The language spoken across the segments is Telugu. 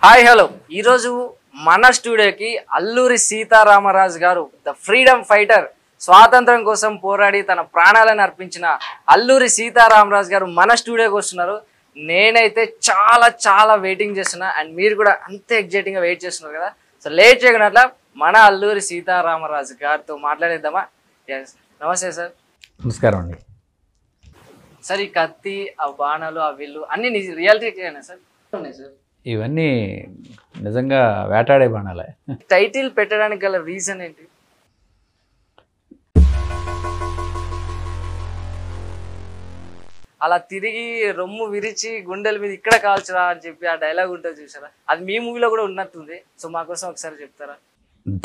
హాయ్ హలో ఈరోజు మన స్టూడియోకి అల్లూరి సీతారామరాజు గారు ద ఫ్రీడమ్ ఫైటర్ స్వాతంత్రం కోసం పోరాడి తన ప్రాణాలను అర్పించిన అల్లూరి సీతారామరాజు గారు మన స్టూడియోకి వస్తున్నారు. నేనైతే చాలా వెయిటింగ్ చేస్తున్నా అండ్ మీరు కూడా అంతే ఎగ్జైటింగ్గా వెయిట్ చేస్తున్నారు కదా. సో లేట్ చేయకుండా మన అల్లూరి సీతారామరాజు గారితో మాట్లాడేద్దామా? ఎస్, నమస్తే సార్. నమస్కారం అండి. సార్, ఈ కత్తి, ఆ బాణాలు, ఆ విల్లు అన్ని రియాలిటీనా సార్? ఉన్నాయి సార్. ఇవన్నీ నిజంగా వేటాడే బాణాలే. టైటిల్ పెట్టడానికి గల రీజన్ ఏంటి? అలా తిరిగి రొమ్ము విరిచి గుండెల మీద ఇక్కడ కాల్చరా అని చెప్పి ఆ డైలాగ్ ఉంటుంది చూసారా, అది మీ మూవీలో కూడా ఉన్నట్టుంది. సో మా కోసం ఒకసారి చెప్తారా?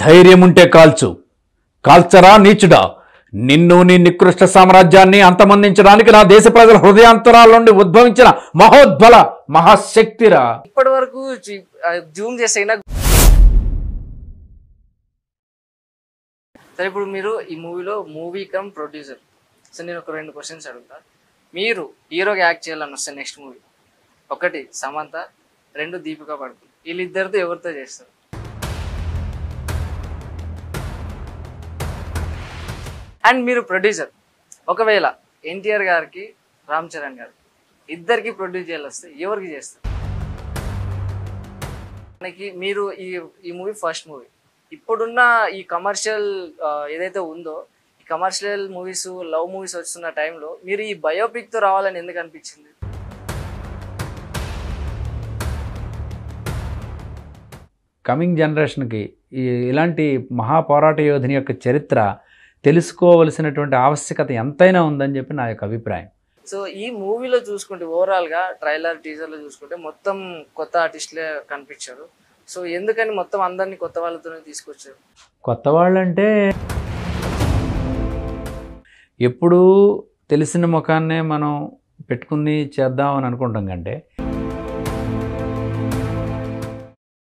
ధైర్యం ఉంటే కాల్చు, కాల్చరా నీచుడా, నిన్ను నీ నికృష్ట సామ్రాజ్యాన్ని అంతమందించడానికి నా దేశ ప్రజల హృదయాంతరాల నుండి ఉద్భవించిన మహోద్బల మహాశక్తిరా. ఇప్పటి వరకు జూమ్ చేస్తే సరే, ఇప్పుడు మీరు ఈ మూవీలో మూవీ కమ్ ప్రొడ్యూసర్. సో నేను ఒక 2 క్వశ్చన్స్ అడుగుతా. మీరు హీరోగా యాక్ట్ చేయాలని వస్తే నెక్స్ట్ మూవీ, 1 సమంత, 2 దీపికా పడుకుని, వీళ్ళిద్దరితో ఎవరితో చేస్తారు? అండ్ మీరు ప్రొడ్యూసర్, ఒకవేళ ఎన్టీఆర్ గారికి రామ్ చరణ్ గారికి ఇద్దరికి ప్రొడ్యూస్ చేయాలి వస్తే ఎవరికి చేస్తారు? మనకి మీరు ఈ మూవీ ఫస్ట్ మూవీ. ఇప్పుడున్న ఈ కమర్షియల్ ఏదైతే ఉందో, ఈ కమర్షియల్ మూవీస్, లవ్ మూవీస్ వస్తున్న టైంలో మీరు ఈ బయోపిక్తో రావాలని ఎందుకు అనిపించింది? కమింగ్ జనరేషన్కి ఇలాంటి మహాపోరాట యోధుని యొక్క చరిత్ర తెలుసుకోవలసినటువంటి ఆవశ్యకత ఎంతైనా ఉందని చెప్పి నా యొక్క అభిప్రాయం. సో ఈ మూవీలో చూసుకుంటే ఓవరాల్గా ట్రైలర్, టీజర్లో చూసుకుంటే మొత్తం కొత్త ఆర్టిస్టులే కనిపించారు. సో ఎందుకని మొత్తం అందరినీ కొత్త వాళ్ళతోనే తీసుకొచ్చారు? కొత్త వాళ్ళంటే ఎప్పుడూ తెలిసిన ముఖాన్నే మనం పెట్టుకుని చేద్దామని అనుకుంటాం కంటే